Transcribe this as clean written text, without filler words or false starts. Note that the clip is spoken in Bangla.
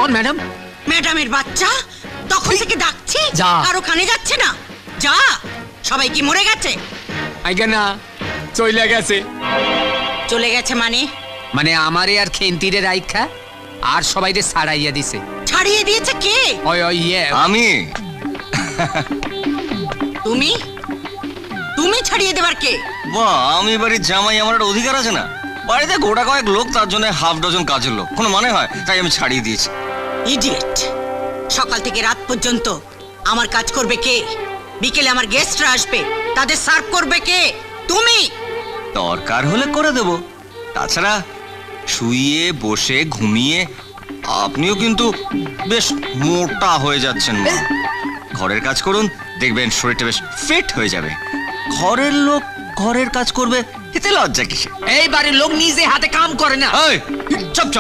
যান ম্যাডাম। ম্যাডামের বাচ্চা তখন থেকে ডাকছি, যা। কারো কানে যাচ্ছে না। যা, সবাই কি মরে গেছে? আইগা না, চইলা গেছে। চলে গেছে মানে? মানে আমারে আর খেন্তিরে রাইখা আর সবাইরে ছাড়াইয়া দিছে। ছাড়িয়ে দিয়েছে কে? ওই ওই ইয়ে আমি তুমি? তুমি ছাড়িয়ে দেবার কে? বাহ, আমি বাড়ির জামাই, আমার একটা অধিকার আছে না? বাড়িতে গোটা কয়েক লোক, তার জন্য হাফ ডজন কাজের লোক, কোনো মানে হয়? তাই আমি ছাড়িয়ে দিয়েছি। ইডিয়েট! সকাল থেকে রাত পর্যন্ত আমার কাজ করবে কে? বিকেলে আমার গেস্টরা আসবে, তাদের সার্ভ করবে কে? তুমি। দরকার হলে করে দেব। তাছাড়া শুয়ে বসে ঘুমিয়ে আপনিও কিন্তু বেশ মোটা হয়ে যাচ্ছেন মা। ঘরের কাজ করুন, দেখবেন শরীরটা বেশ ফিট হয়ে যাবে। ঘরের লোক ঘরের কাজ করবে, এতে লজ্জা কিসে? এই বাড়ির লোক নিজে হাতে কাম করে না। এই, চুপ চুপ।